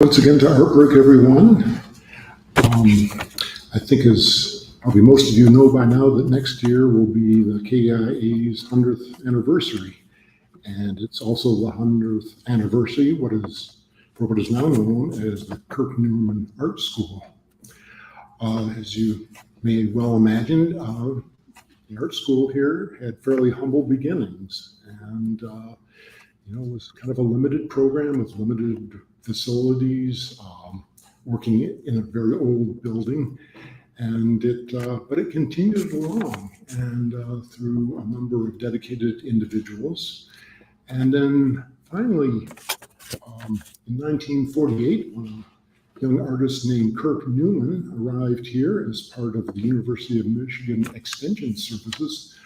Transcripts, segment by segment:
Once again to ARTBreak, everyone. I think as probably most of you know by now that next year will be the KIA's 100th anniversary. And it's also the 100th anniversary for what is now known as the Kirk Newman Art School. As you may well imagine, the art school here had fairly humble beginnings, and it was kind of a limited program with limited facilities, working in a very old building, and but it continued along, and through a number of dedicated individuals, and then finally, in 1948, when a young artist named Kirk Newman arrived here as part of the University of Michigan Extension Services,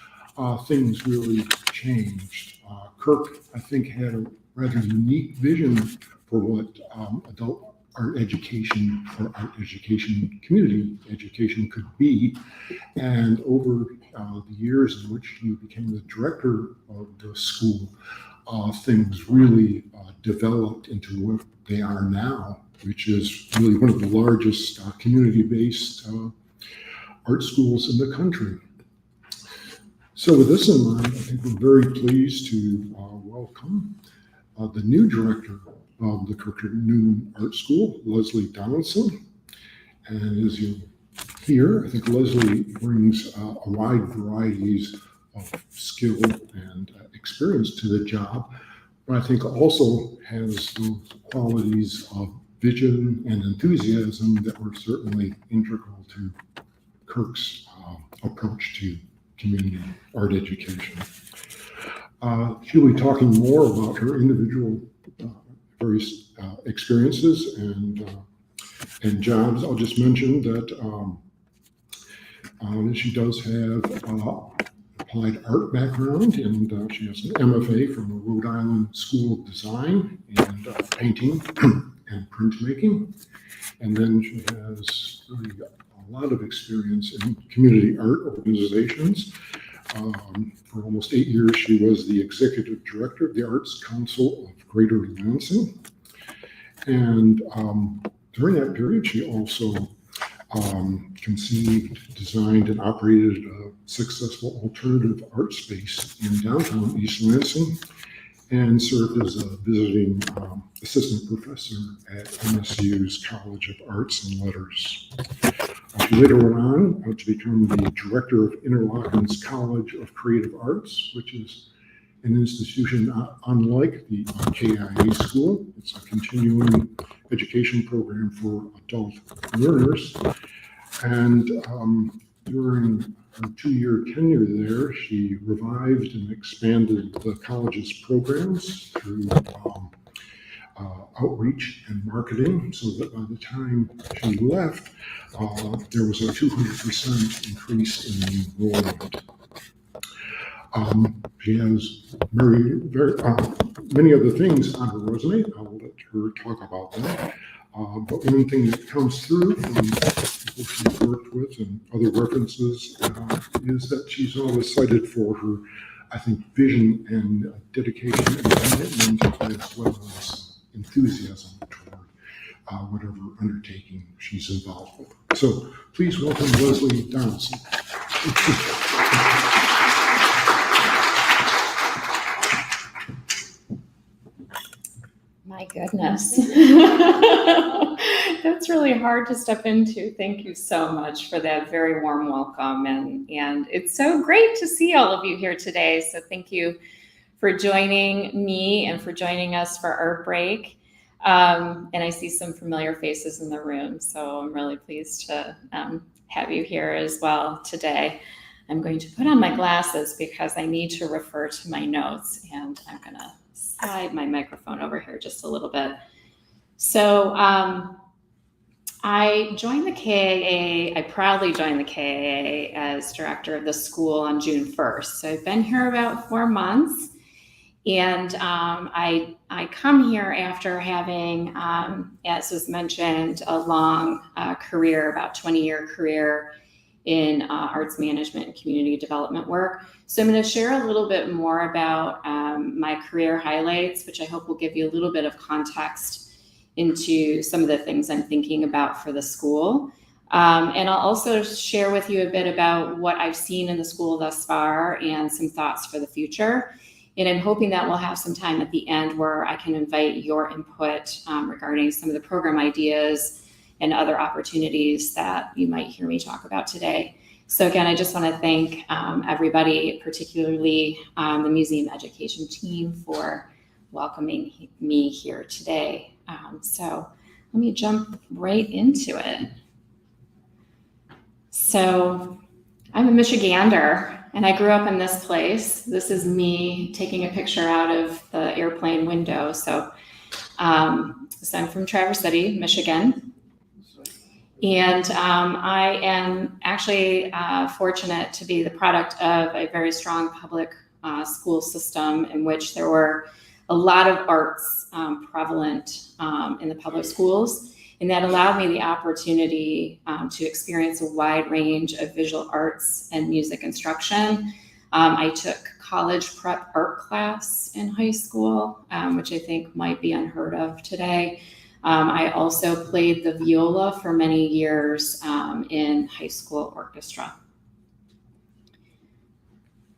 things really changed. Kirk, I think, had a rather unique vision for what adult art education or art education, community education could be. And over the years in which he became the director of the school, things really developed into what they are now, which is really one of the largest community-based art schools in the country. So with this in mind, I think we're very pleased to welcome the new director of the Kirk Newman Art School, Leslie Donaldson. And as you hear, I think Leslie brings a wide varieties of skill and experience to the job, but I think also has those qualities of vision and enthusiasm that were certainly integral to Kirk's approach to community art education. She'll be talking more about her individual various experiences and jobs. I'll just mention that she does have applied art background, and she has an MFA from the Rhode Island School of Design and Painting and Printmaking. And then she has really a lot of experience in community art organizations. For almost 8 years, she was the executive director of the Arts Council of Greater Lansing. And during that period, she also conceived, designed, and operated a successful alternative art space in downtown East Lansing, and served as a visiting assistant professor at MSU's College of Arts and Letters. She later went on to become the director of Interlochen's College of Creative Arts, which is an institution unlike the KIA school. It's a continuing education program for adult learners. And during her 2-year tenure there, she revived and expanded the college's programs through outreach and marketing, so that by the time she left, there was a 200% increase in enrollment. She has many other things on her resume. I'll let her talk about that. But one thing that comes through from people she's worked with and other references is that she's always cited for her, I think, vision and dedication and commitment, as well as enthusiasm toward whatever undertaking she's involved with. So please welcome Leslie Donaldson. My goodness. That's really hard to step into. Thank you so much for that very warm welcome. And it's so great to see all of you here today. So thank you for joining me and for joining us for ARTBreak. And I see some familiar faces in the room, so I'm really pleased to have you here as well today. I'm going to put on my glasses because I need to refer to my notes, and I'm going to slide my microphone over here just a little bit. So I joined the KAA, I proudly joined the KAA as director of the school on June 1st. So I've been here about 4 months. And I come here after having, as was mentioned, a long career, about 20-year career in arts management and community development work. So I'm going to share a little bit more about my career highlights, which I hope will give you a little bit of context into some of the things I'm thinking about for the school. And I'll also share with you a bit about what I've seen in the school thus far and some thoughts for the future. And I'm hoping that we'll have some time at the end where I can invite your input regarding some of the program ideas and other opportunities that you might hear me talk about today. So again, I just want to thank everybody, particularly the museum education team, for welcoming me here today. So let me jump right into it. So I'm a Michigander, and I grew up in this place. This is me taking a picture out of the airplane window. So I'm from Traverse City, Michigan. And I am actually fortunate to be the product of a very strong public school system in which there were a lot of arts prevalent in the public schools. And that allowed me the opportunity to experience a wide range of visual arts and music instruction. I took college prep art class in high school, which I think might be unheard of today. I also played the viola for many years in high school orchestra.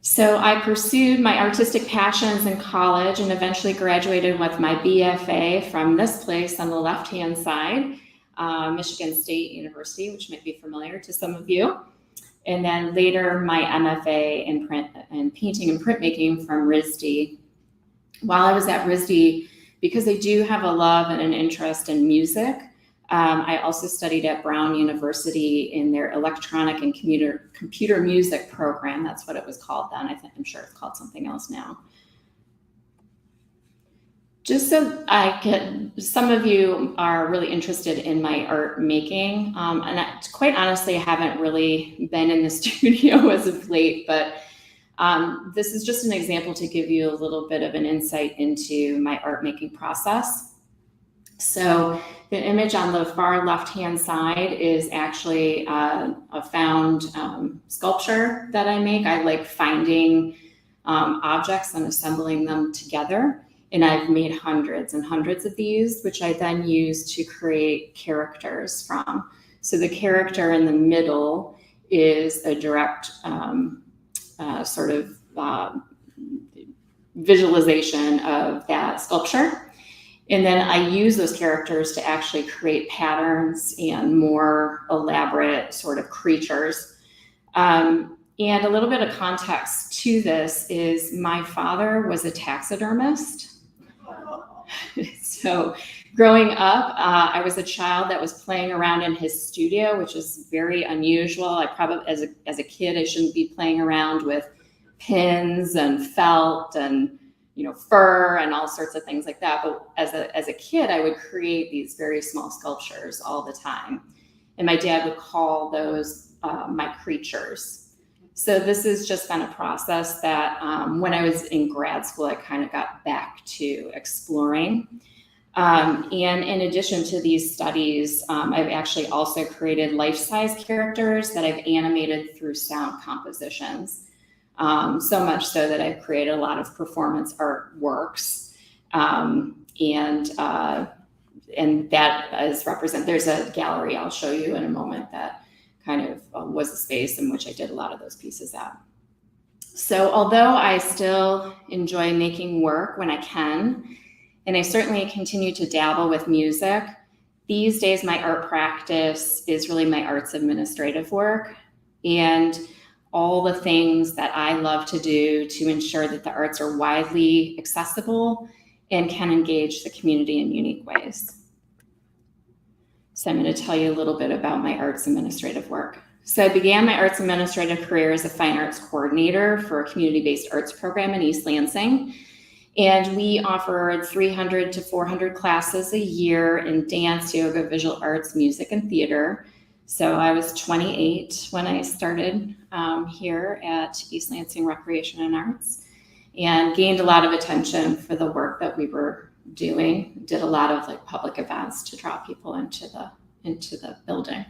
So I pursued my artistic passions in college and eventually graduated with my BFA from this place on the left-hand side, Michigan State University, which might be familiar to some of you. And then later my MFA in painting and printmaking from RISD. While I was at RISD, because I do have a love and an interest in music, I also studied at Brown University in their electronic and computer music program. That's what it was called then. I'm sure it's called something else now. Just so some of you are really interested in my art making. And quite honestly, I haven't really been in the studio as of late, but this is just an example to give you a little bit of an insight into my art making process. So the image on the far left-hand side is actually a found sculpture that I make. I like finding objects and assembling them together. And I've made hundreds and hundreds of these, which I then use to create characters from. So the character in the middle is a direct sort of visualization of that sculpture. And then I use those characters to actually create patterns and more elaborate sort of creatures. And a little bit of context to this is my father was a taxidermist. So growing up, I was a child that was playing around in his studio, which is very unusual. I probably, as a kid, I shouldn't be playing around with pins and felt and fur and all sorts of things like that. But as a kid, I would create these very small sculptures all the time. And my dad would call those my creatures. So this has just been a process that when I was in grad school, I kind of got back to exploring. And in addition to these studies, I've actually also created life-size characters that I've animated through sound compositions. So much so that I've created a lot of performance art works. And that is there's a gallery I'll show you in a moment that kind of was a space in which I did a lot of those pieces at. So although I still enjoy making work when I can, and I certainly continue to dabble with music, these days my art practice is really my arts administrative work and all the things that I love to do to ensure that the arts are widely accessible and can engage the community in unique ways. So I'm going to tell you a little bit about my arts administrative work. So I began my arts administrative career as a fine arts coordinator for a community-based arts program in East Lansing. And we offered 300 to 400 classes a year in dance, yoga, visual arts, music, and theater. So I was 28 when I started here at East Lansing Recreation and Arts and gained a lot of attention for the work that we were doing. Did a lot of public events to draw people into the building.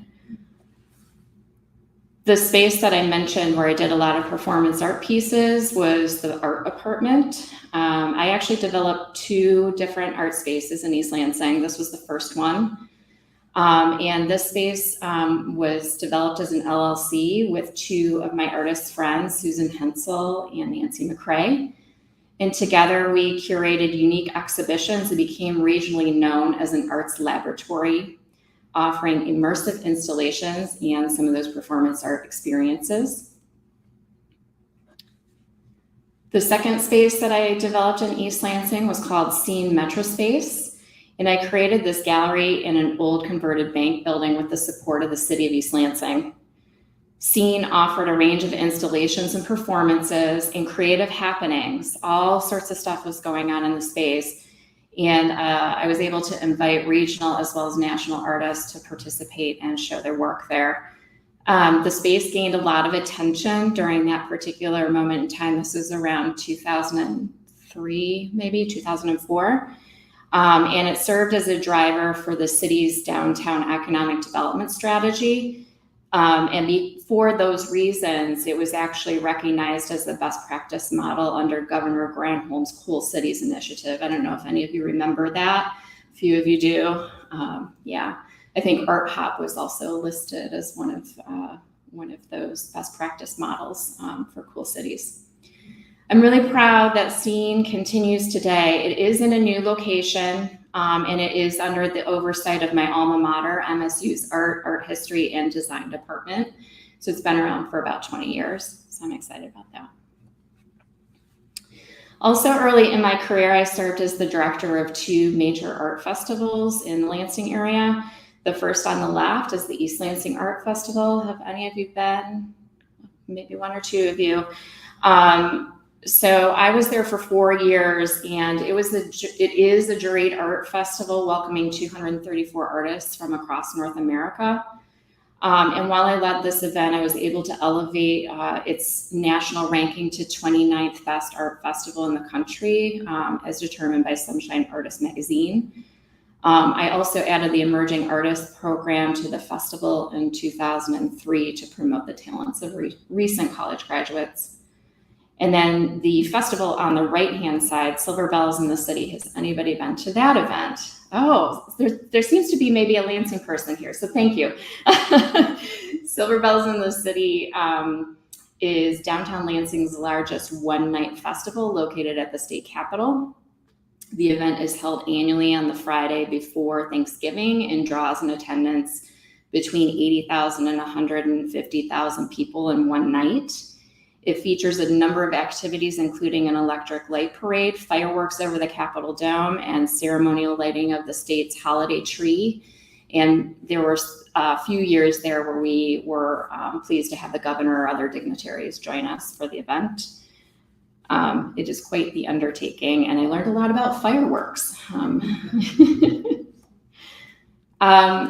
The space that I mentioned where I did a lot of performance art pieces was the art apartment. I actually developed 2 different art spaces in East Lansing. This was the first one. And this space was developed as an LLC with 2 of my artist friends, Susan Hensel and Nancy McCrae. And together we curated unique exhibitions that became regionally known as an arts laboratory, offering immersive installations and some of those performance art experiences. The second space that I developed in East Lansing was called Scene Metrospace, and I created this gallery in an old converted bank building with the support of the City of East Lansing. Scene offered a range of installations and performances and creative happenings. All sorts of stuff was going on in the space. And I was able to invite regional as well as national artists to participate and show their work there. The space gained a lot of attention during that particular moment in time. This was around 2003, maybe 2004. And it served as a driver for the city's downtown economic development strategy. And for those reasons, it was actually recognized as the best practice model under Governor Granholm's Cool Cities initiative. I don't know if any of you remember that. A few of you do. Yeah, I think Art Hop was also listed as one of those best practice models for Cool Cities. I'm really proud that Scene continues today. It is in a new location. And it is under the oversight of my alma mater, MSU's Art History, and Design Department. So it's been around for about 20 years. So I'm excited about that. Also early in my career, I served as the director of 2 major art festivals in the Lansing area. The first on the left is the East Lansing Art Festival. Have any of you been? Maybe 1 or 2 of you. So I was there for 4 years, and it is a juried art festival welcoming 234 artists from across North America. And while I led this event, I was able to elevate its national ranking to 29th best art festival in the country, as determined by Sunshine Artist magazine. I also added the Emerging Artist program to the festival in 2003 to promote the talents of recent college graduates. And then the festival on the right-hand side, Silver Bells in the City. Has anybody been to that event? Oh, there seems to be maybe a Lansing person here, so thank you. Silver Bells in the City is downtown Lansing's largest one-night festival located at the state capitol. The event is held annually on the Friday before Thanksgiving and draws an attendance between 80,000 and 150,000 people in one night. It features a number of activities, including an electric light parade, fireworks over the Capitol Dome, and ceremonial lighting of the state's holiday tree. And there were a few years there where we were pleased to have the governor or other dignitaries join us for the event. It is quite the undertaking, and I learned a lot about fireworks.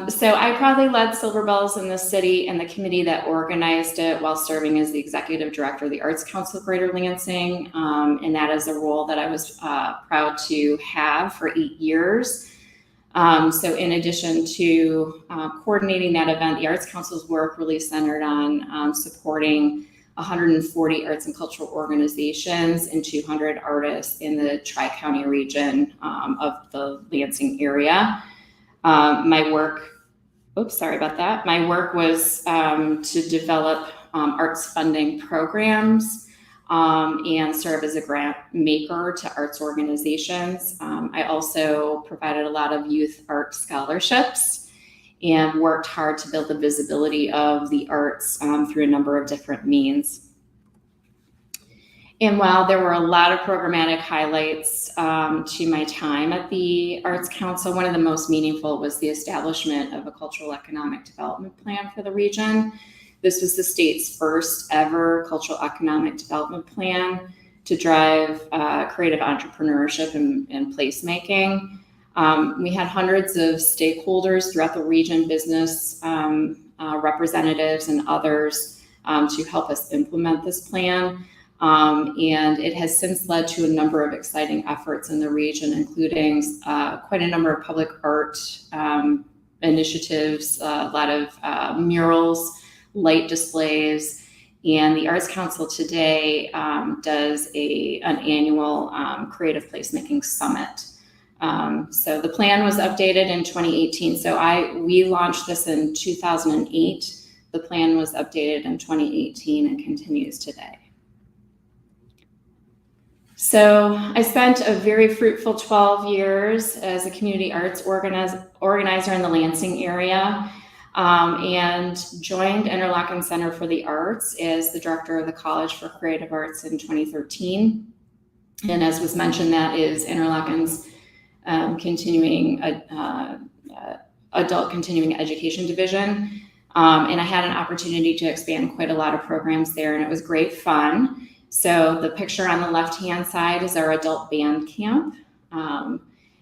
So I proudly led Silver Bells in the City and the committee that organized it while serving as the executive director of the Arts Council of Greater Lansing. And that is a role that I was proud to have for 8 years. So in addition to coordinating that event, the Arts Council's work really centered on supporting 140 arts and cultural organizations and 200 artists in the Tri-County region of the Lansing area. My work was to develop arts funding programs and serve as a grant maker to arts organizations. I also provided a lot of youth art scholarships and worked hard to build the visibility of the arts through a number of different means. And while there were a lot of programmatic highlights to my time at the Arts Council, one of the most meaningful was the establishment of a cultural economic development plan for the region. This was the state's first ever cultural economic development plan to drive creative entrepreneurship and placemaking. We had hundreds of stakeholders throughout the region, business representatives and others to help us implement this plan. And it has since led to a number of exciting efforts in the region, including quite a number of public art initiatives, a lot of murals, light displays. And the Arts Council today does an annual creative placemaking summit. So the plan was updated in 2018. So we launched this in 2008. The plan was updated in 2018 and continues today. So I spent a very fruitful 12 years as a community arts organizer in the Lansing area, and joined Interlochen Center for the Arts as the director of the College for Creative Arts in 2013. And as was mentioned, that is Interlochen's adult continuing education division. And I had an opportunity to expand quite a lot of programs there, and it was great fun. So the picture on the left-hand side is our adult band camp.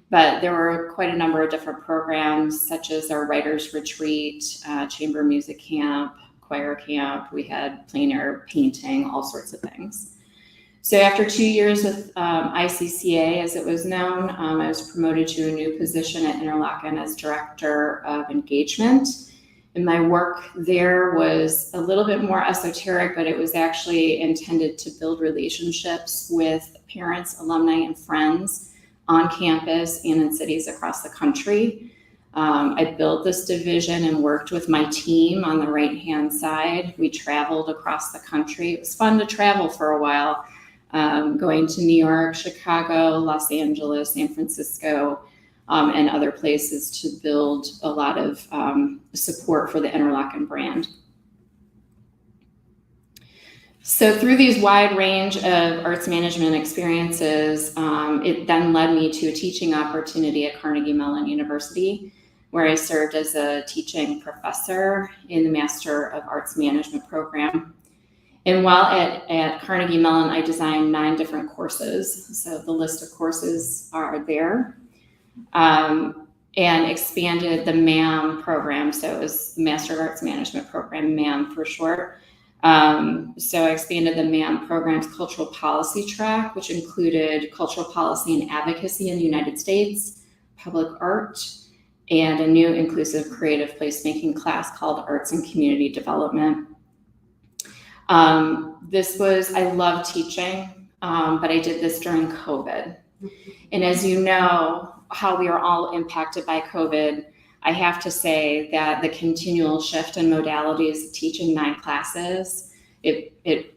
But there were quite a number of different programs, such as our writers retreat, chamber music camp, choir camp. We had plein air painting, all sorts of things. So after 2 years with ICCA, as it was known, I was promoted to a new position at Interlochen as Director of Engagement. And my work there was a little bit more esoteric, but it was actually intended to build relationships with parents, alumni, and friends on campus and in cities across the country. I built this division and worked with my team on the right-hand side. We traveled across the country. It was fun to travel for a while, going to New York, Chicago, Los Angeles, San Francisco, and other places to build a lot of support for the Interlochen brand. So through these wide range of arts management experiences, it then led me to a teaching opportunity at Carnegie Mellon University, where I served as a teaching professor in the Master of Arts Management program. And while at Carnegie Mellon, I designed 9 different courses. So the list of courses are there. And expanded the MAM program. So it was the Master of Arts Management program, MAM for short. So I expanded the MAM program's cultural policy track, which included cultural policy and advocacy in the United States, public art, and a new inclusive creative placemaking class called Arts and Community Development. I love teaching, but I did this during COVID. And as you know, how we are all impacted by COVID, I have to say that the continual shift in modalities of teaching 9 classes, it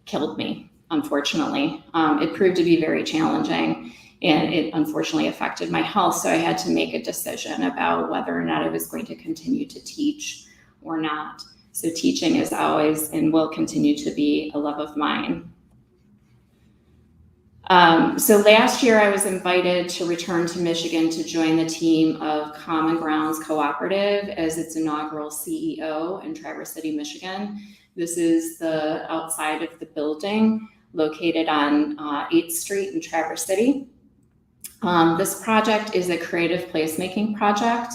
killed me, unfortunately. It proved to be very challenging, and it unfortunately affected my health. So I had to make a decision about whether or not I was going to continue to teach or not. So teaching is always and will continue to be a love of mine. So last year I was invited to return to Michigan to join the team of Common Grounds Cooperative as its inaugural CEO in Traverse City, Michigan. This is the outside of the building located on 8th Street in Traverse City. This project is a creative placemaking project.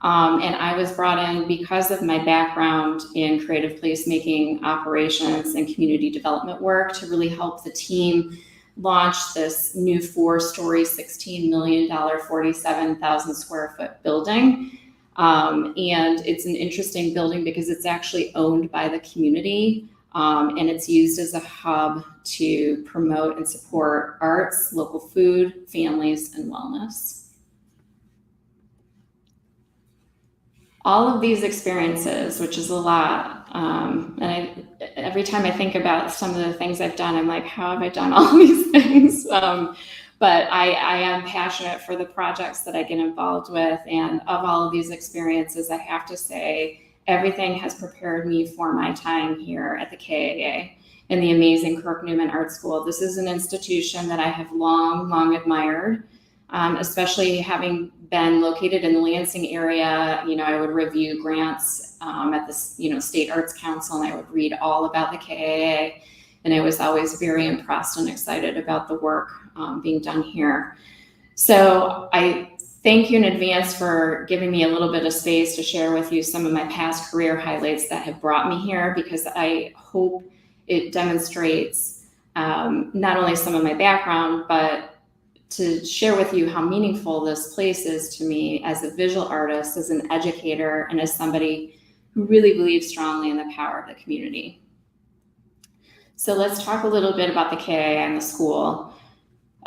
And I was brought in because of my background in creative placemaking operations and community development work to really help the team launch this new 4-story, $16 million, 47,000 square foot building. And it's an interesting building because it's actually owned by the community, and it's used as a hub to promote and support arts, local food, families, and wellness. All of these experiences, which is a lot, and every time I think about some of the things I've done, I'm like, how have I done all these things? But I am passionate for the projects that I get involved with, and of all of these experiences, I have to say, everything has prepared me for my time here at the KAA and the amazing Kirk Newman Art School. This is an institution that I have long admired. Especially having been located in the Lansing area, I would review grants at the State Arts Council, and I would read all about the KAA, and I was always very impressed and excited about the work being done here. So I thank you in advance for giving me a little bit of space to share with you some of my past career highlights that have brought me here, because I hope it demonstrates not only some of my background, but to share with you how meaningful this place is to me as a visual artist, as an educator, and as somebody who really believe strongly in the power of the community. So let's talk a little bit about the KIA and the school.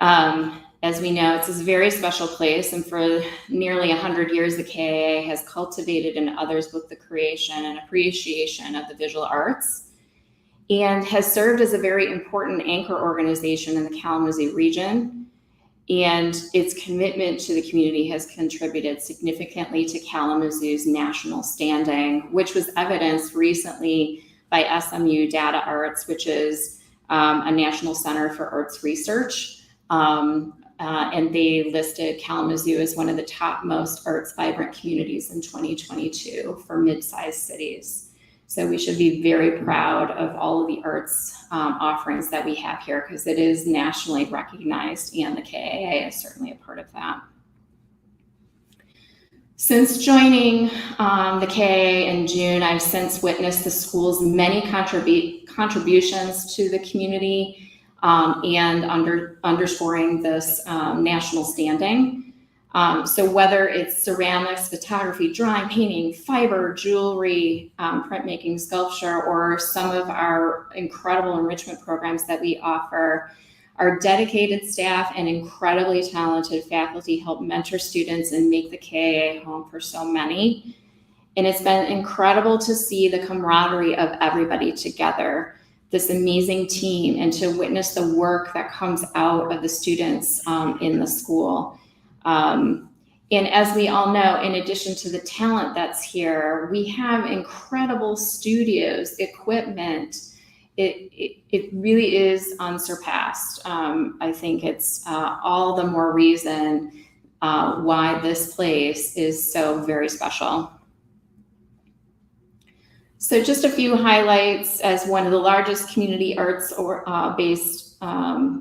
As we know, it's a very special place, and for nearly 100 years, the KIA has cultivated in others both the creation and appreciation of the visual arts, and has served as a very important anchor organization in the Kalamazoo region. And its commitment to the community has contributed significantly to Kalamazoo's national standing, which was evidenced recently by SMU Data Arts, which is a national center for arts research. And they listed Kalamazoo as one of the top most arts vibrant communities in 2022 for mid-sized cities. So we should be very proud of all of the arts offerings that we have here, because it is nationally recognized, and the KIA is certainly a part of that. Since joining the KIA in June, I've since witnessed the school's many contributions to the community and underscoring this national standing. So whether it's ceramics, photography, drawing, painting, fiber, jewelry, printmaking, sculpture, or some of our incredible enrichment programs that we offer, our dedicated staff and incredibly talented faculty help mentor students and make the KIA home for so many. And it's been incredible to see the camaraderie of everybody together, this amazing team, and to witness the work that comes out of the students in the school. And as we all know, in addition to the talent that's here, we have incredible studios, equipment. It really is unsurpassed. I think it's all the more reason why this place is so very special. So just a few highlights. As one of the largest community arts based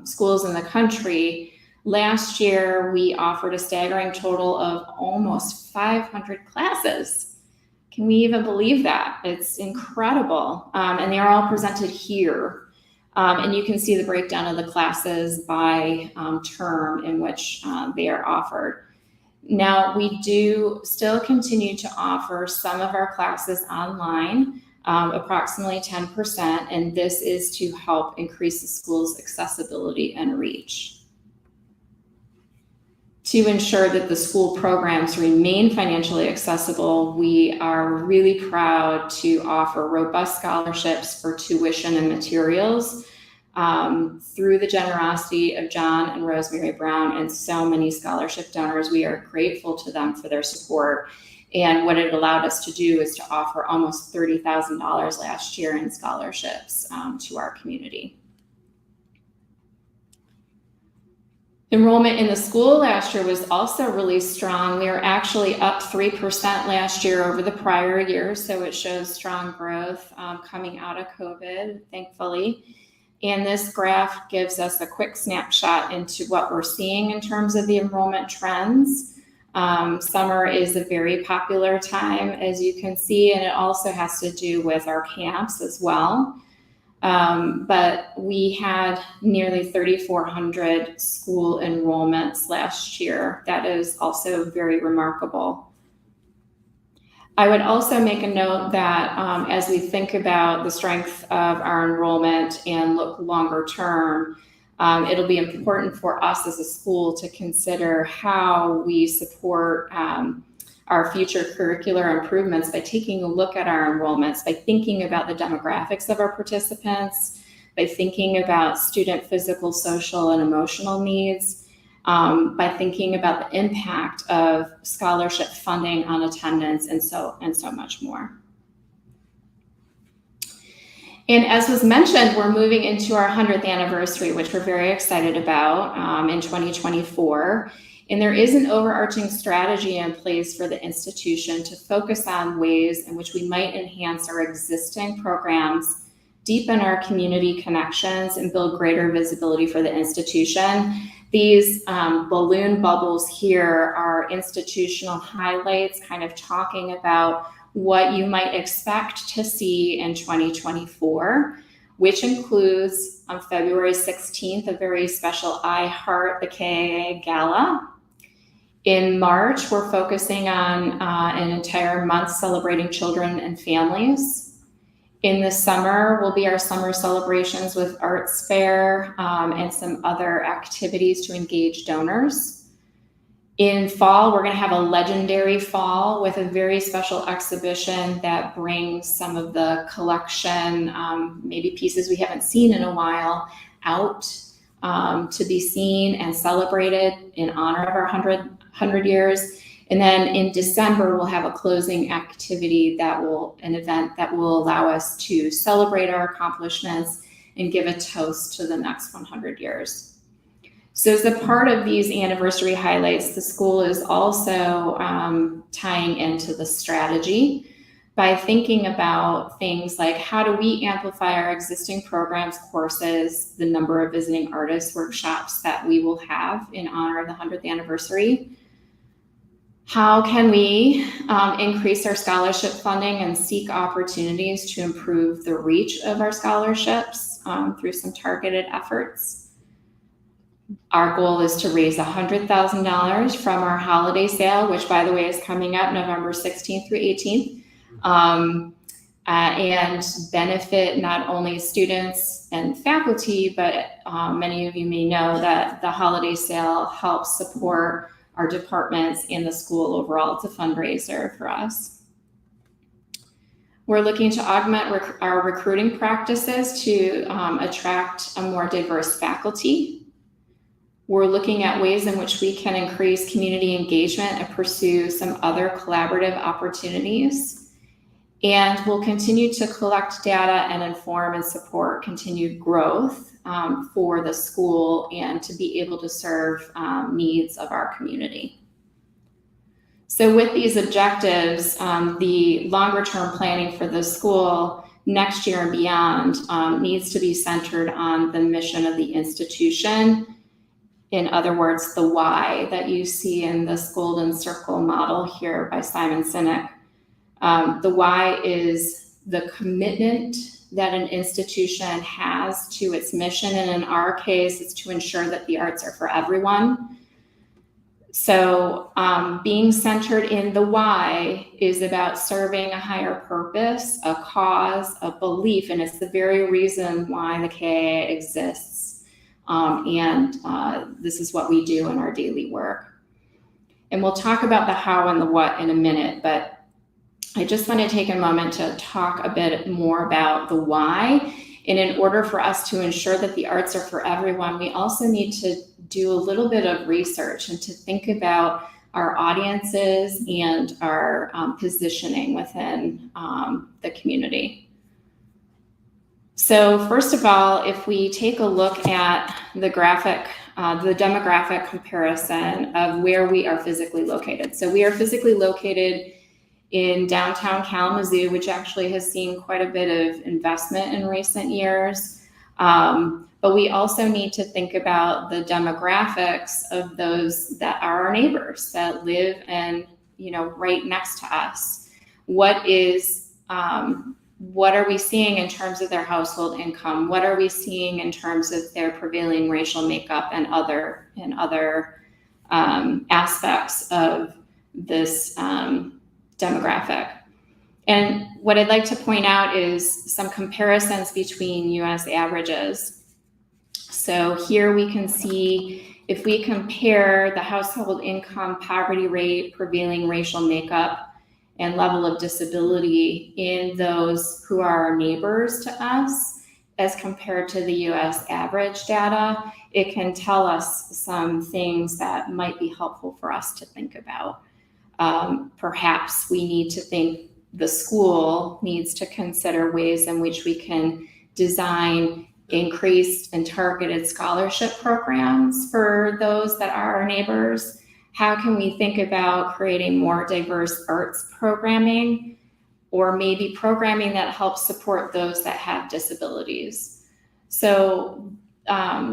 schools in the country, last year we offered a staggering total of almost 500 classes. Can we even believe that? It's incredible. And they are all presented here. And you can see the breakdown of the classes by term in which they are offered. Now, we do still continue to offer some of our classes online, approximately 10%, and this is to help increase the school's accessibility and reach. To ensure that the school programs remain financially accessible, we are really proud to offer robust scholarships for tuition and materials through the generosity of John and Rosemary Brown and so many scholarship donors. We are grateful to them for their support. And what it allowed us to do is to offer almost $30,000 last year in scholarships to our community. Enrollment in the school last year was also really strong. We were actually up 3% last year over the prior year, so it shows strong growth coming out of COVID, thankfully. And this graph gives us a quick snapshot into what we're seeing in terms of the enrollment trends. Summer is a very popular time, as you can see, and it also has to do with our camps as well. But we had nearly 3,400 school enrollments last year. That is also very remarkable. I would also make a note that as we think about the strength of our enrollment and look longer term, it'll be important for us as a school to consider how we support our future curricular improvements by taking a look at our enrollments, by thinking about the demographics of our participants, by thinking about student physical, social, and emotional needs, by thinking about the impact of scholarship funding on attendance, and so much more. And as was mentioned, we're moving into our 100th anniversary, which we're very excited about in 2024. And there is an overarching strategy in place for the institution to focus on ways in which we might enhance our existing programs, deepen our community connections, and build greater visibility for the institution. These balloon bubbles here are institutional highlights, kind of talking about what you might expect to see in 2024, which includes on February 16th, a very special I Heart the KIA Gala. In March, we're focusing on an entire month celebrating children and families. In the summer will be our summer celebrations with arts fair and some other activities to engage donors. In fall, we're going to have a legendary fall with a very special exhibition that brings some of the collection, maybe pieces we haven't seen in a while, out to be seen and celebrated in honor of our 100 years. And then in December, we'll have a closing activity an event that will allow us to celebrate our accomplishments and give a toast to the next 100 years. So as a part of these anniversary highlights, the school is also tying into the strategy by thinking about things like how do we amplify our existing programs, courses, the number of visiting artists workshops that we will have in honor of the 100th anniversary. How can we increase our scholarship funding and seek opportunities to improve the reach of our scholarships through some targeted efforts? Our goal is to raise $100,000 from our holiday sale, which, by the way, is coming up November 16th through 18th, and benefit not only students and faculty, but many of you may know that the holiday sale helps support our departments and the school overall. It's a fundraiser for us. We're looking to augment our recruiting practices to attract a more diverse faculty. We're looking at ways in which we can increase community engagement and pursue some other collaborative opportunities. And we'll continue to collect data and inform and support continued growth for the school and to be able to serve needs of our community. So with these objectives, the longer term planning for the school next year and beyond needs to be centered on the mission of the institution. In other words, the why that you see in this golden circle model here by Simon Sinek. The why is the commitment that an institution has to its mission. And in our case, it's to ensure that the arts are for everyone. So being centered in the why is about serving a higher purpose, a cause, a belief, and it's the very reason why the KIA exists. This is what we do in our daily work. And we'll talk about the how and the what in a minute, but I just want to take a moment to talk a bit more about the why. And in order for us to ensure that the arts are for everyone, we also need to do a little bit of research and to think about our audiences and our positioning within the community. So first of all, if we take a look at the graphic, the demographic comparison of where we are physically located. So we are physically located in downtown Kalamazoo, which actually has seen quite a bit of investment in recent years. But we also need to think about the demographics of those that are our neighbors that live and, right next to us. What are we seeing in terms of their household income? What are we seeing in terms of their prevailing racial makeup and other aspects of this demographic? And what I'd like to point out is some comparisons between US averages. So here we can see if we compare the household income, poverty rate, prevailing racial makeup, and level of disability in those who are our neighbors to us as compared to the US average data, it can tell us some things that might be helpful for us to think about. Perhaps we need to think the school needs to consider ways in which we can design increased and targeted scholarship programs for those that are our neighbors. How can we think about creating more diverse arts programming, or maybe programming that helps support those that have disabilities? So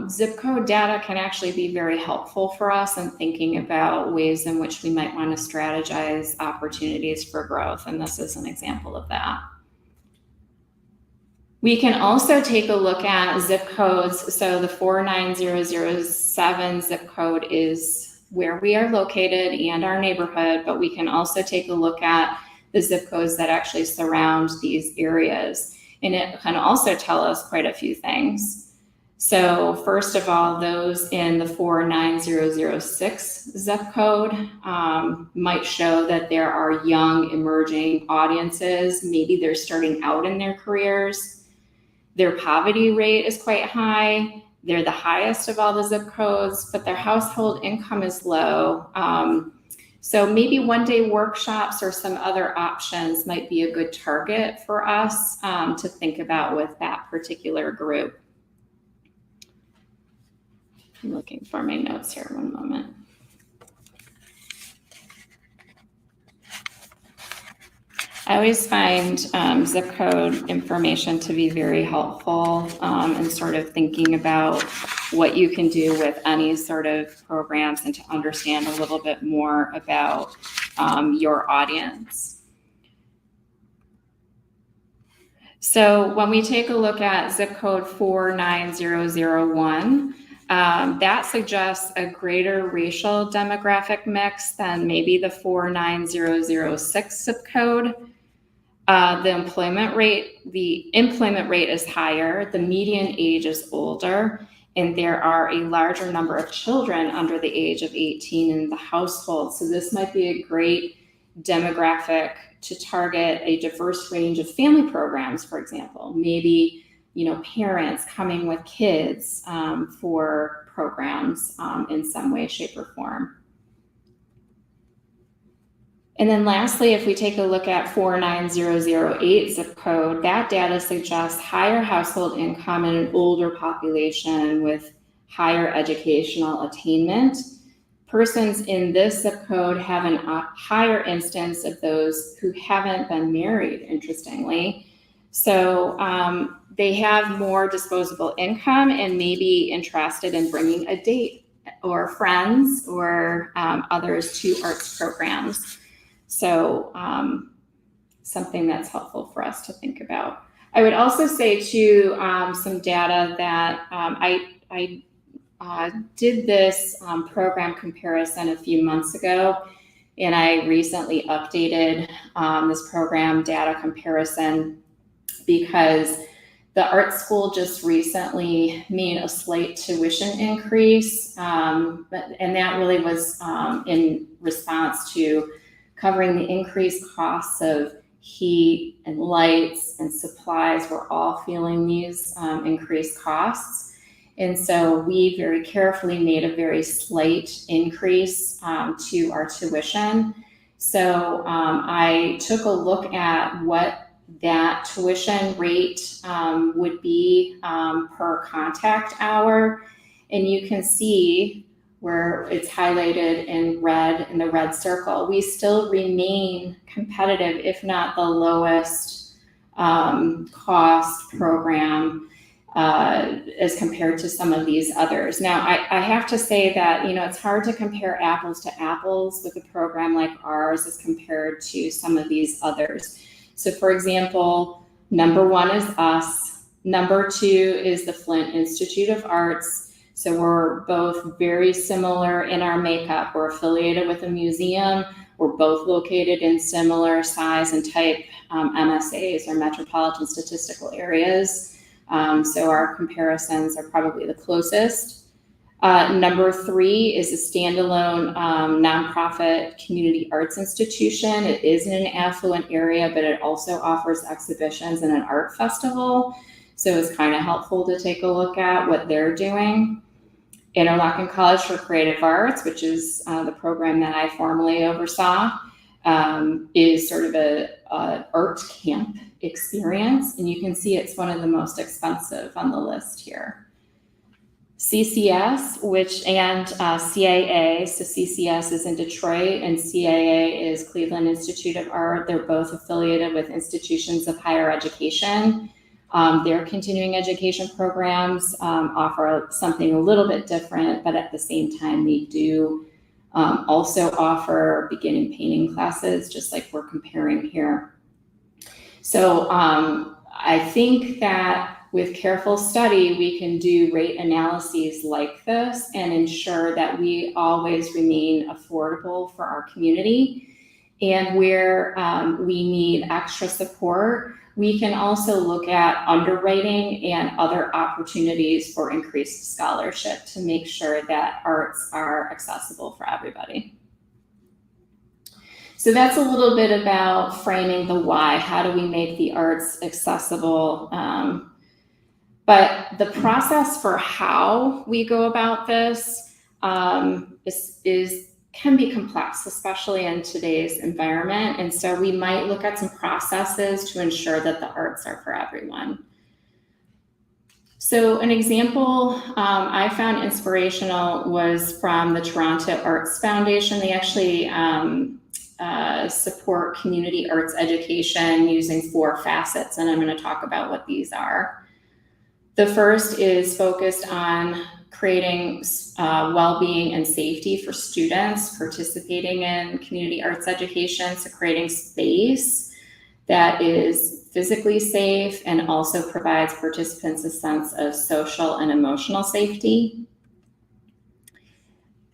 zip code data can actually be very helpful for us in thinking about ways in which we might want to strategize opportunities for growth, and this is an example of that. We can also take a look at zip codes. So the 49007 zip code is where we are located and our neighborhood, but we can also take a look at the zip codes that actually surround these areas. And it can also tell us quite a few things. So first of all, those in the 49006 zip code might show that there are young emerging audiences. Maybe they're starting out in their careers. Their poverty rate is quite high. They're the highest of all the zip codes, but their household income is low. So maybe one-day workshops or some other options might be a good target for us to think about with that particular group. I'm looking for my notes here, one moment. I always find zip code information to be very helpful in sort of thinking about what you can do with any sort of programs and to understand a little bit more about your audience. So when we take a look at zip code 49001, that suggests a greater racial demographic mix than maybe the 49006 zip code. The employment rate is higher, the median age is older, and there are a larger number of children under the age of 18 in the household. So this might be a great demographic to target a diverse range of family programs, for example. Maybe, parents coming with kids for programs in some way, shape, or form. And then lastly, if we take a look at 49008 zip code, that data suggests higher household income in an older population with higher educational attainment. Persons in this zip code have a higher instance of those who haven't been married, interestingly. So they have more disposable income and may be interested in bringing a date or friends or others to arts programs. So something that's helpful for us to think about. I would also say too, some data that I did this program comparison a few months ago, and I recently updated this program data comparison because the art school just recently made a slight tuition increase, and that really was in response to covering the increased costs of heat and lights and supplies. We're all feeling these increased costs. And so we very carefully made a very slight increase to our tuition. So I took a look at what that tuition rate would be per contact hour. And you can see where it's highlighted in red, in the red circle, we still remain competitive, if not the lowest cost program as compared to some of these others. Now, I have to say that, it's hard to compare apples to apples with a program like ours as compared to some of these others. So for example, number one is us. Number two is the Flint Institute of Arts. So we're both very similar in our makeup. We're affiliated with a museum. We're both located in similar size and type MSAs or metropolitan statistical areas. So our comparisons are probably the closest. Number three is a standalone nonprofit community arts institution. It is in an affluent area, but it also offers exhibitions and an art festival. So it's kind of helpful to take a look at what they're doing. Interlochen College for Creative Arts, which is the program that I formerly oversaw, is sort of a art camp experience. And you can see it's one of the most expensive on the list here. CCS, and CAA, so CCS is in Detroit and CAA is Cleveland Institute of Art. They're both affiliated with institutions of higher education. Their continuing education programs offer something a little bit different, but at the same time, they do also offer beginning painting classes, just like we're comparing here. So I think that with careful study, we can do rate analyses like this and ensure that we always remain affordable for our community. And where we need extra support, we can also look at underwriting and other opportunities for increased scholarship to make sure that arts are accessible for everybody. So that's a little bit about framing the why. How do we make the arts accessible? But the process for how we go about this can be complex, especially in today's environment. And so we might look at some processes to ensure that the arts are for everyone. So an example I found inspirational was from the Toronto Arts Foundation. They actually support community arts education using 4 facets, and I'm going to talk about what these are. The first is focused on creating well-being and safety for students participating in community arts education, so creating space that is physically safe and also provides participants a sense of social and emotional safety.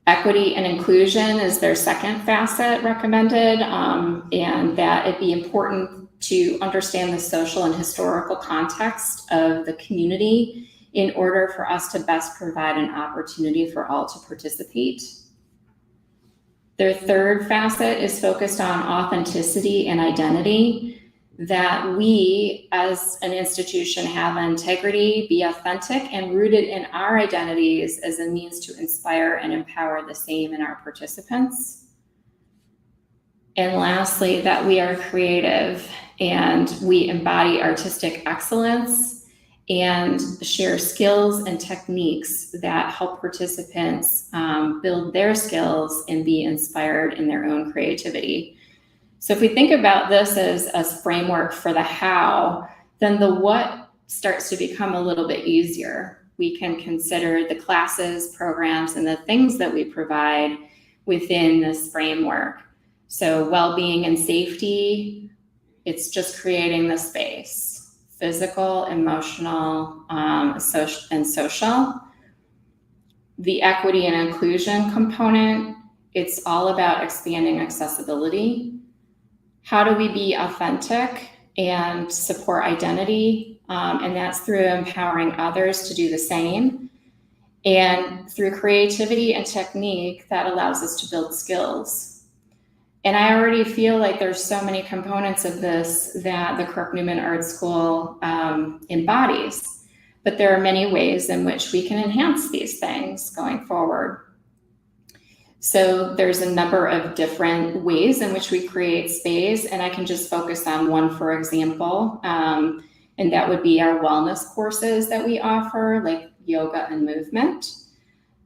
Equity and inclusion is their second facet recommended, and that it be important to understand the social and historical context of the community in order for us to best provide an opportunity for all to participate. Their third facet is focused on authenticity and identity, that we as an institution have integrity, be authentic, and rooted in our identities as a means to inspire and empower the same in our participants. And lastly, that we are creative and we embody artistic excellence and share skills and techniques that help participants build their skills and be inspired in their own creativity. So if we think about this as a framework for the how, then the what starts to become a little bit easier. We can consider the classes, programs, and the things that we provide within this framework. So well-being and safety, it's just creating the space, physical, emotional, and social. The equity and inclusion component, it's all about expanding accessibility. How do we be authentic and support identity? And that's through empowering others to do the same. And through creativity and technique that allows us to build skills. And I already feel like there's so many components of this that the Kirk Newman Art School embodies, but there are many ways in which we can enhance these things going forward. So there's a number of different ways in which we create space, and I can just focus on one, for example, and that would be our wellness courses that we offer, like yoga and movement.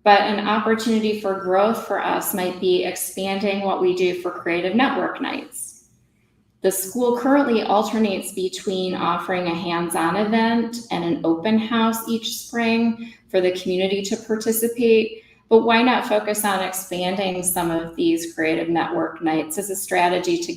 But an opportunity for growth for us might be expanding what we do for creative network nights. The school currently alternates between offering a hands-on event and an open house each spring for the community to participate, but why not focus on expanding some of these creative network nights as a strategy to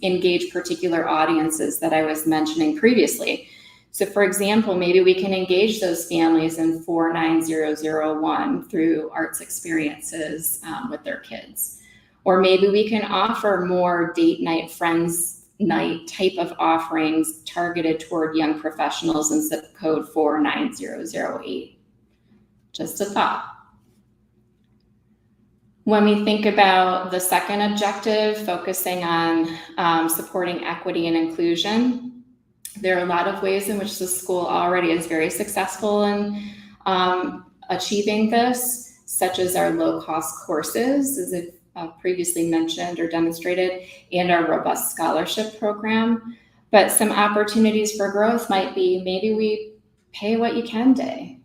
engage particular audiences that I was mentioning previously? So for example, maybe we can engage those families in 49001 through arts experiences with their kids. Or maybe we can offer more date night, friends night type of offerings targeted toward young professionals in zip code 49008. Just a thought. When we think about the second objective, focusing on supporting equity and inclusion, there are a lot of ways in which the school already is very successful in achieving this, such as our low-cost courses, as I've previously mentioned or demonstrated, and our robust scholarship program. But some opportunities for growth might be maybe we pay what you can day.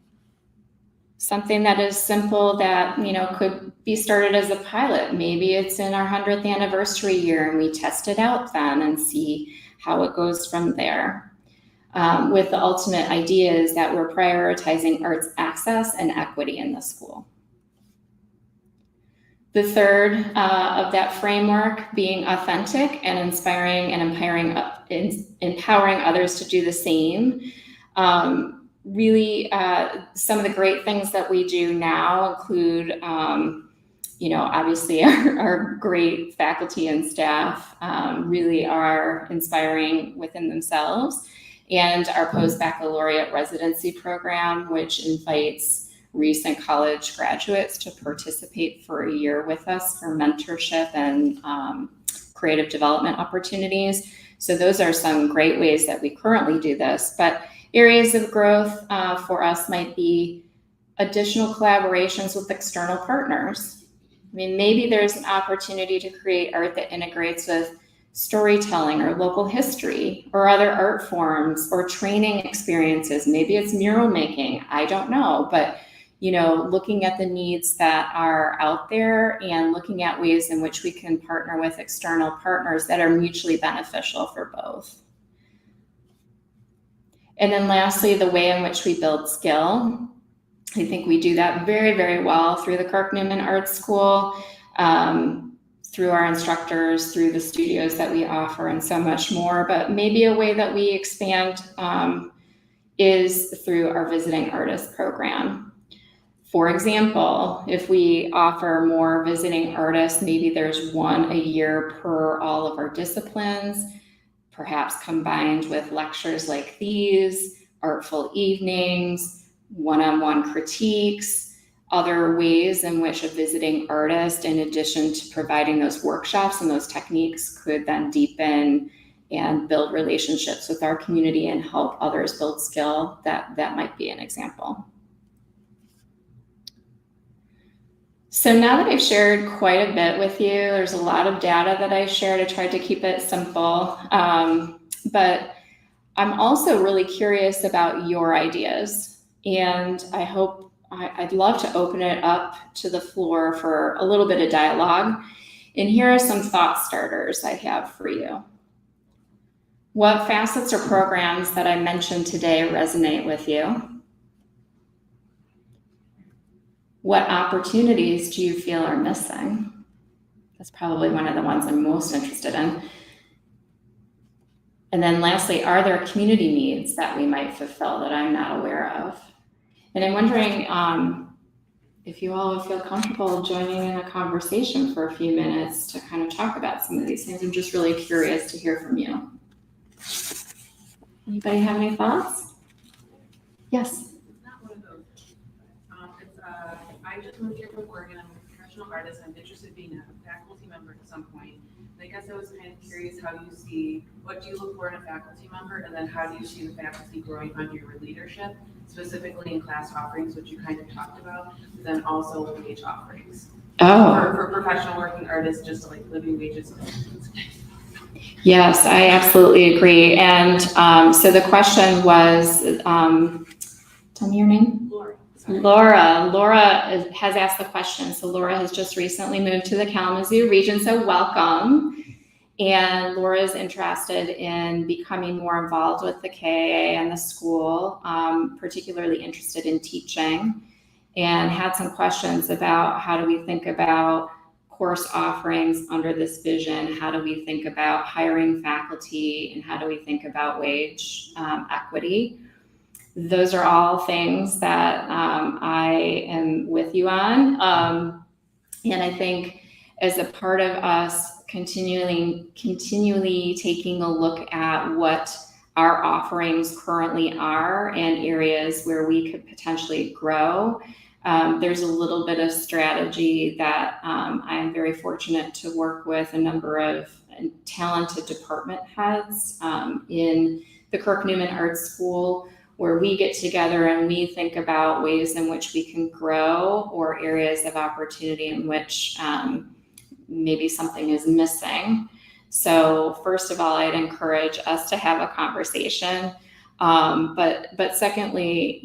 Something that is simple that, could be started as a pilot. Maybe it's in our 100th anniversary year and we test it out then and see how it goes from there. With the ultimate idea is that we're prioritizing arts access and equity in the school. The third of that framework being authentic and inspiring and empowering others to do the same. Really, some of the great things that we do now include, obviously our great faculty and staff really are inspiring within themselves, and our post-baccalaureate residency program, which invites recent college graduates to participate for a year with us for mentorship and creative development opportunities. So those are some great ways that we currently do this, but areas of growth for us might be additional collaborations with external partners. I mean, maybe there's an opportunity to create art that integrates with storytelling or local history or other art forms or training experiences. Maybe it's mural making, I don't know, but looking at the needs that are out there and looking at ways in which we can partner with external partners that are mutually beneficial for both. And then lastly, the way in which we build skill. I think we do that very, very well through the Kirk Newman Art School, through our instructors, through the studios that we offer, and so much more. But maybe a way that we expand is through our visiting artist program. For example, if we offer more visiting artists, maybe there's one a year per all of our disciplines, perhaps combined with lectures like these, artful evenings, one-on-one critiques, other ways in which a visiting artist, in addition to providing those workshops and those techniques, could then deepen and build relationships with our community and help others build skill. That might be an example. So now that I've shared quite a bit with you, there's a lot of data that I shared. I tried to keep it simple, but I'm also really curious about your ideas, and I'd love to open it up to the floor for a little bit of dialogue. And here are some thought starters I have for you. What facets or programs that I mentioned today resonate with you? What opportunities do you feel are missing? That's probably one of the ones I'm most interested in. And then lastly, are there community needs that we might fulfill that I'm not aware of? And I'm wondering if you all would feel comfortable joining in a conversation for a few minutes to kind of talk about some of these things. I'm just really curious to hear from you. Anybody have any thoughts? Yes. I just moved here from Oregon. I'm a professional artist. I'm interested in being a faculty member at some point. And I guess I was kind of curious, what do you look for in a faculty member? And then how do you see the faculty growing under your leadership, specifically in class offerings, which you kind of talked about, but then also wage offerings? For professional working artists, just like living wages. Yes, I absolutely agree. And so the question was, tell me your name. Laura has asked the question. So Laura has just recently moved to the Kalamazoo region, so welcome. And Laura is interested in becoming more involved with the KAA and the school, particularly interested in teaching, and had some questions about how do we think about course offerings under this vision, how do we think about hiring faculty, and how do we think about wage equity. Those are all things that I am with you on. And I think as a part of us continually taking a look at what our offerings currently are and areas where we could potentially grow, there's a little bit of strategy that I am very fortunate to work with a number of talented department heads in the Kirk Newman Art School, where we get together and we think about ways in which we can grow or areas of opportunity in which maybe something is missing. So first of all, I'd encourage us to have a conversation. But secondly,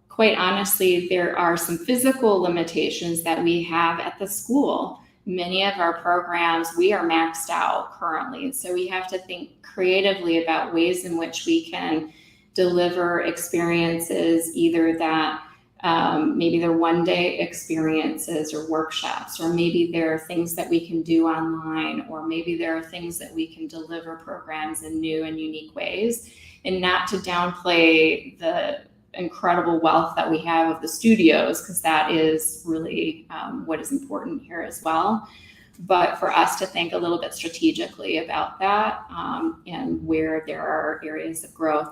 quite honestly, there are some physical limitations that we have at the school. Many of our programs, we are maxed out currently. So we have to think creatively about ways in which we can deliver experiences either that Maybe they're one-day experiences or workshops, or maybe there are things that we can do online, or maybe there are things that we can deliver programs in new and unique ways. And not to downplay the incredible wealth that we have of the studios, because that is really what is important here as well. But for us to think a little bit strategically about that and where there are areas of growth.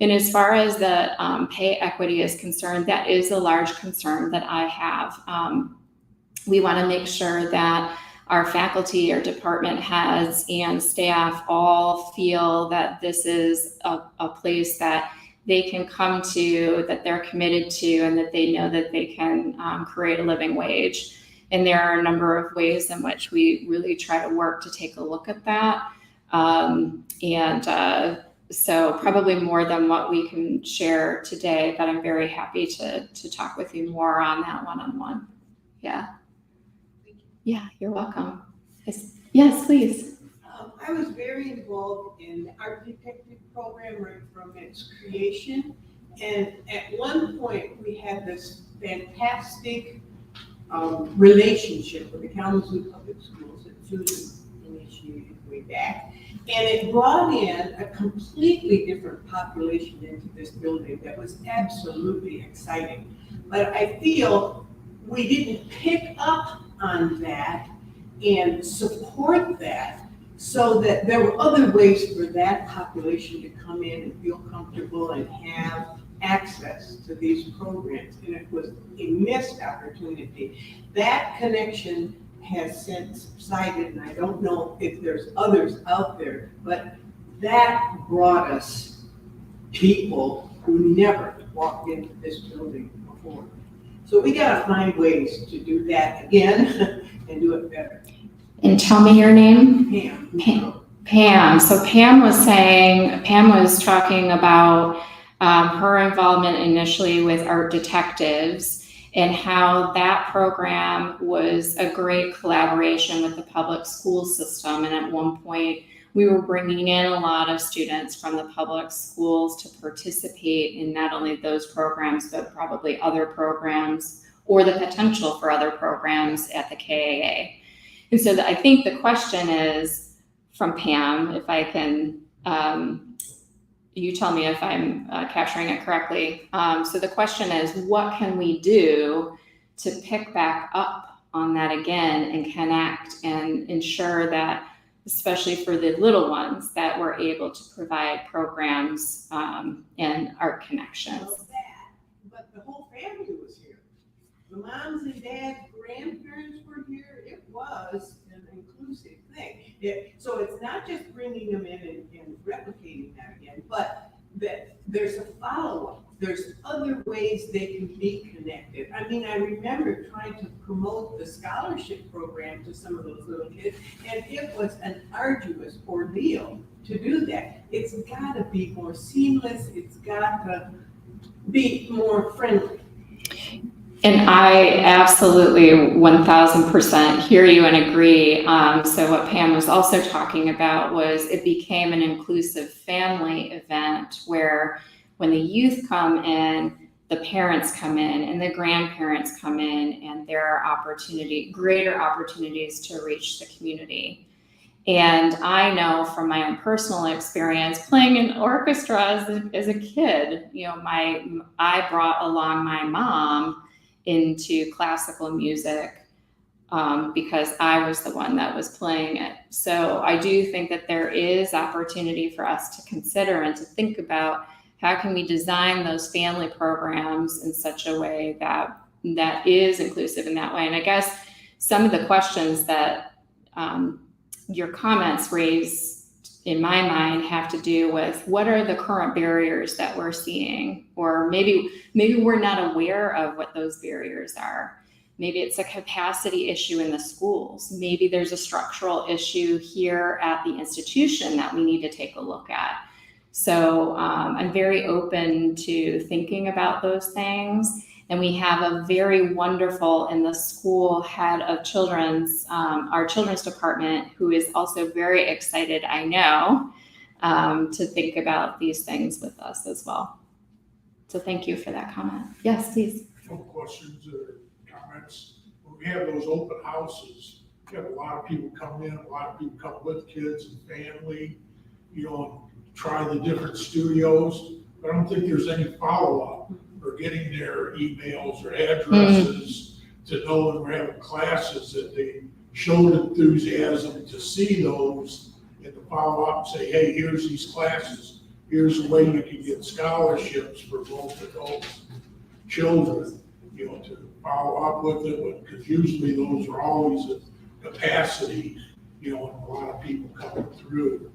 And as far as the pay equity is concerned, that is a large concern that I have. We want to make sure that our faculty, our department heads, and staff all feel that this is a place that they can come to, that they're committed to, and that they know that they can create a living wage. And there are a number of ways in which we really try to work to take a look at that. So probably more than what we can share today, but I'm very happy to talk with you more on that one-on-one. Yeah. Yeah, you're welcome. Yes, please. I was very involved in the art detective program right from its creation. And at one point we had this fantastic relationship with the Kalamazoo Public Schools that Susan initiated way back. And it brought in a completely different population into this building that was absolutely exciting. But I feel we didn't pick up on that and support that, so that there were other ways for that population to come in and feel comfortable and have access to these programs. And it was a missed opportunity. That connection has since subsided, and I don't know if there's others out there, but that brought us people who never walked into this building before. So we gotta find ways to do that again and do it better. And tell me your name. Pam. Pam. So Pam was talking about her involvement initially with Art Detectives, and how that program was a great collaboration with the public school system. And at one point, we were bringing in a lot of students from the public schools to participate in not only those programs, but probably other programs, or the potential for other programs at the KAA. And so I think the question is, from Pam, if I can, you tell me if I'm capturing it correctly. So the question is, what can we do to pick back up on that again and connect and ensure that, especially for the little ones, that we're able to provide programs and art connections. But the whole family was here. The moms and dads, grandparents were here. It was an inclusive thing. So it's not just bringing them in and replicating that again, but that there's a follow-up. There's other ways they can be connected. I mean, I remember trying to promote the scholarship program to some of those little kids, and it was an arduous ordeal to do that. It's got to be more seamless. It's got to be more friendly. And I absolutely 1000% hear you and agree. So what Pam was also talking about was it became an inclusive family event where when the youth come in, the parents come in and the grandparents come in, and there are greater opportunities to reach the community. And I know from my own personal experience playing in orchestra as a kid, I brought along my mom into classical music because I was the one that was playing it. So I do think that there is opportunity for us to consider and to think about how can we design those family programs in such a way that is inclusive in that way. And I guess some of the questions that your comments raise in my mind have to do with what are the current barriers that we're seeing, or maybe we're not aware of what those barriers are. Maybe it's a capacity issue in the schools. Maybe there's a structural issue here at the institution that we need to take a look at. So I'm very open to thinking about those things. And we have a very wonderful in the school head of our children's department, who is also very excited, I know, to think about these things with us as well. So thank you for that comment. Yes, please. No questions or comments. When we have those open houses, we have a lot of people come in, a lot of people come with kids and family, you know, and try the different studios. But I don't think there's any follow-up or getting their emails or addresses to know when we're having classes that they showed enthusiasm to see those and to follow up and say, hey, here's these classes. Here's a way you can get scholarships for both adults and children, you know, to follow up with it, because usually those are always at capacity, you know, and a lot of people coming through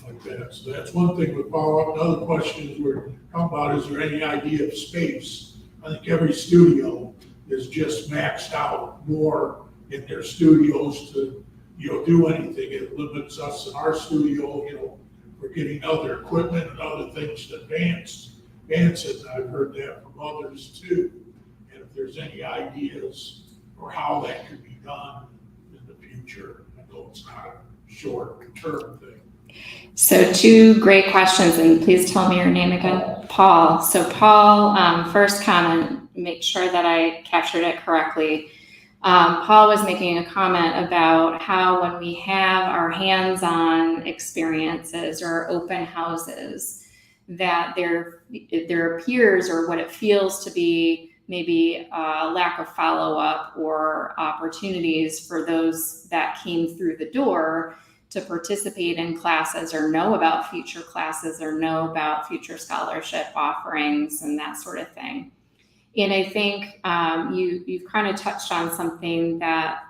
like that. So that's one thing with follow-up. Another question is we're talking about, is there any idea of space? I think every studio is just maxed out more in their studios to, you know, do anything. It limits us in our studio, you know, for getting other equipment and other things to advance it. I've heard that from others too. And if there's any ideas or how that could be done in the future, I know it's not a short-term thing. So 2 great questions, and please tell me your name again. Paul. So Paul, first comment, make sure that I captured it correctly. Paul was making a comment about how when we have our hands-on experiences or open houses, that there appears, or what it feels to be, maybe a lack of follow-up or opportunities for those that came through the door to participate in classes or know about future classes or know about future scholarship offerings and that sort of thing. And I think you've kind of touched on something that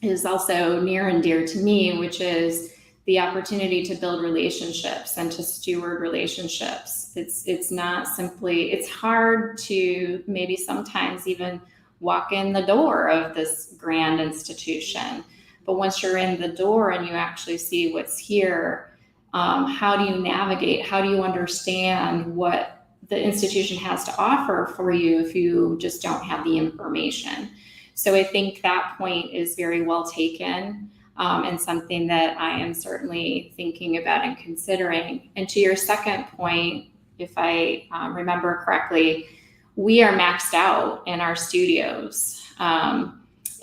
is also near and dear to me, which is the opportunity to build relationships and to steward relationships. It's not simply, it's hard to maybe sometimes even walk in the door of this grand institution. But once you're in the door and you actually see what's here, how do you navigate? How do you understand what the institution has to offer for you if you just don't have the information? So I think that point is very well taken, and something that I am certainly thinking about and considering. And to your second point, if I remember correctly, we are maxed out in our studios.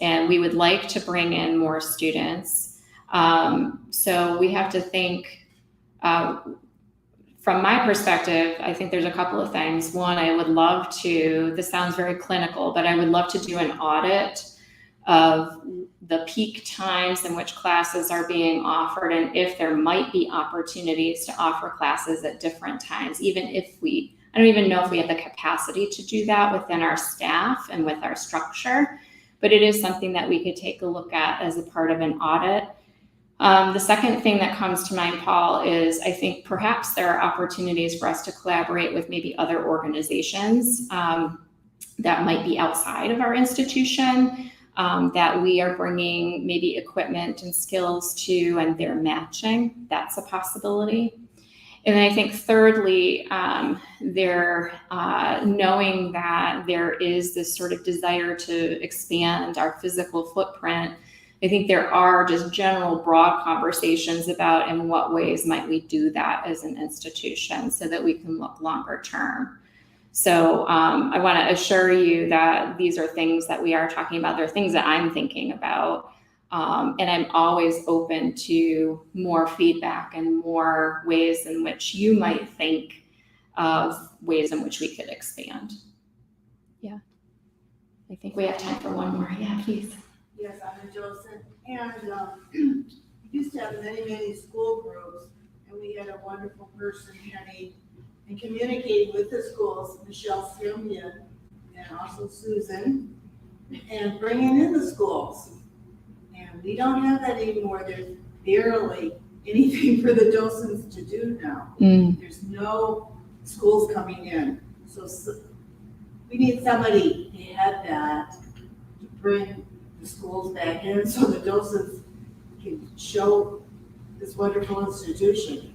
And we would like to bring in more students. So we have to think, from my perspective, I think there's a couple of things. One, I would love to, this sounds very clinical, but I would love to do an audit of the peak times in which classes are being offered, and if there might be opportunities to offer classes at different times, even if I don't even know if we have the capacity to do that within our staff and with our structure. But it is something that we could take a look at as a part of an audit. The second thing that comes to mind, Paul, is I think perhaps there are opportunities for us to collaborate with maybe other organizations that might be outside of our institution, that we are bringing maybe equipment and skills to, and they're matching. That's a possibility. And then I think thirdly, they're knowing that there is this sort of desire to expand our physical footprint. I think there are just general broad conversations about in what ways might we do that as an institution so that we can look longer term. So I want to assure you that these are things that we are talking about. They're things that I'm thinking about. And I'm always open to more feedback and more ways in which you might think of ways in which we could expand. Yeah. I think we have time for one more. Yeah, please. Yes, I'm a docent, and we used to have many school groups, and we had a wonderful person heading and communicating with the schools, Michelle Simeon, and also Susan, and bringing in the schools. And we don't have that anymore. There's barely anything for the docents to do now. There's no schools coming in. So we need somebody to have that, to bring the schools back in so the docents can show this wonderful institution.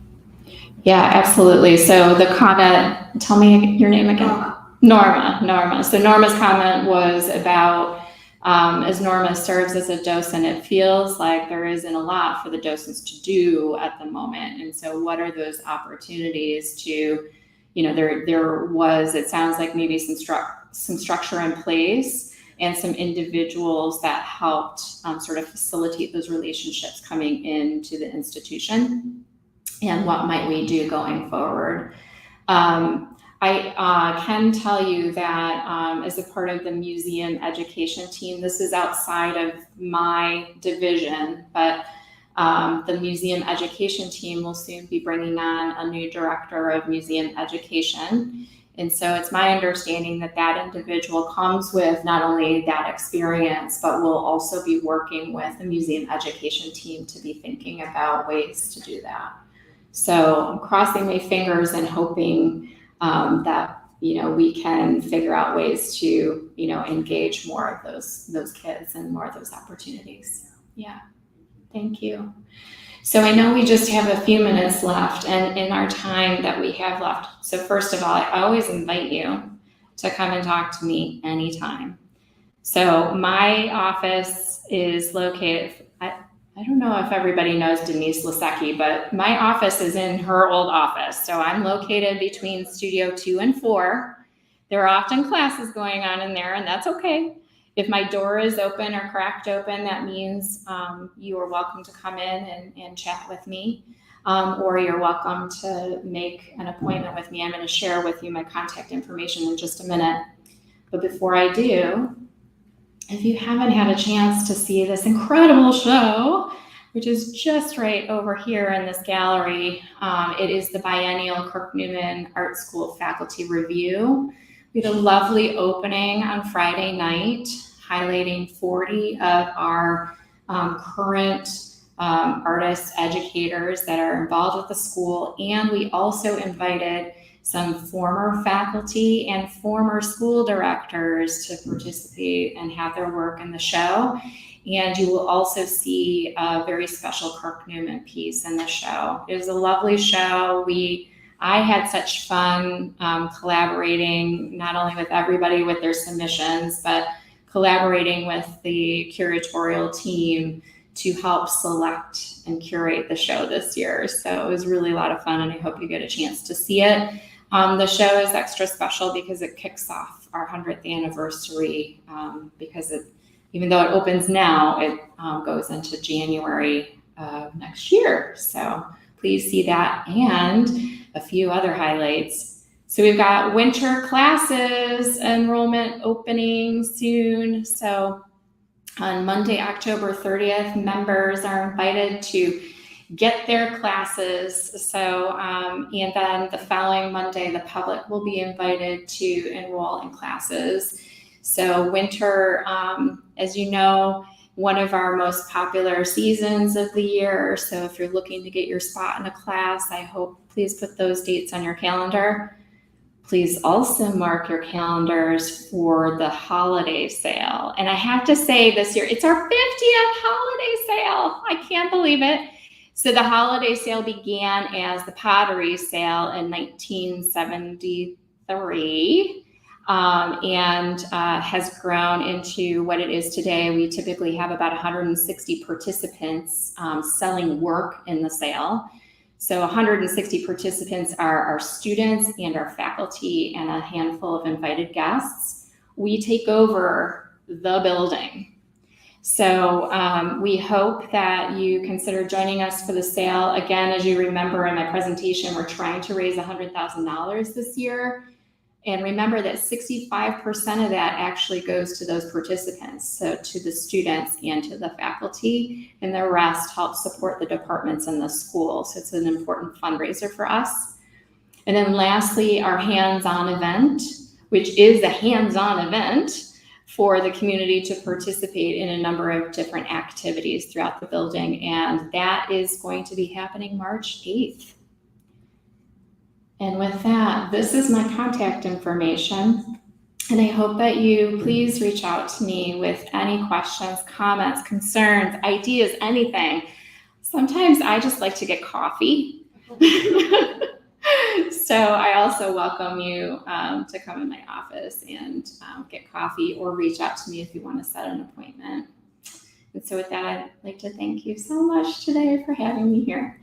Yeah, absolutely. So the comment, tell me your name again. Norma. So Norma's comment was about, as Norma serves as a docent, it feels like there isn't a lot for the docents to do at the moment. And so what are those opportunities to there was, it sounds like maybe some structure in place and some individuals that helped sort of facilitate those relationships coming into the institution. And what might we do going forward? I can tell you that as a part of the museum education team, this is outside of my division, but the museum education team will soon be bringing on a new director of museum education. And so it's my understanding that that individual comes with not only that experience, but will also be working with the museum education team to be thinking about ways to do that. So I'm crossing my fingers and hoping that we can figure out ways to engage more of those kids and more of those opportunities. Yeah, thank you. So I know we just have a few minutes left, and in our time that we have left, so first of all, I always invite you to come and talk to me anytime. So my office is located, I don't know if everybody knows Denise Lasecki, but my office is in her old office. So I'm located between Studio 2 and 4. There are often classes going on in there, and that's okay. If my door is open or cracked open, that means you are welcome to come in and chat with me, or you're welcome to make an appointment with me. I'm going to share with you my contact information in just a minute. But before I do, if you haven't had a chance to see this incredible show, which is just right over here in this gallery, it is the biennial Kirk Newman Art School Faculty Review. We had a lovely opening on Friday night, highlighting 40 of our current artists, educators that are involved with the school, and we also invited some former faculty and former school directors to participate and have their work in the show. And you will also see a very special Kirk Newman piece in the show. It was a lovely show. I had such fun collaborating not only with everybody with their submissions, but collaborating with the curatorial team to help select and curate the show this year. So it was really a lot of fun, and I hope you get a chance to see it. The show is extra special because it kicks off our 100th anniversary, because even though it opens now, it goes into January of next year. So please see that and a few other highlights. So we've got winter classes enrollment opening soon. So on Monday, October 30th, members are invited to get their classes. So, and then the following Monday, the public will be invited to enroll in classes. So winter, as you know, one of our most popular seasons of the year. So if you're looking to get your spot in a class, I hope please put those dates on your calendar. Please also mark your calendars for the holiday sale. And I have to say this year, it's our 50th holiday sale. I can't believe it. So the holiday sale began as the pottery sale in 1973 and has grown into what it is today. We typically have about 160 participants selling work in the sale. So 160 participants are our students and our faculty and a handful of invited guests. We take over the building. So we hope that you consider joining us for the sale. Again, as you remember in my presentation, we're trying to raise $100,000 this year. And remember that 65% of that actually goes to those participants, so to the students and to the faculty, and the rest helps support the departments in the school. So it's an important fundraiser for us. And then lastly, our hands-on event, which is a hands-on event for the community to participate in a number of different activities throughout the building. And that is going to be happening March 8th. And with that, this is my contact information. And I hope that you please reach out to me with any questions, comments, concerns, ideas, anything. Sometimes I just like to get coffee. So I also welcome you to come in my office and get coffee, or reach out to me if you want to set an appointment. And so with that, I'd like to thank you so much today for having me here.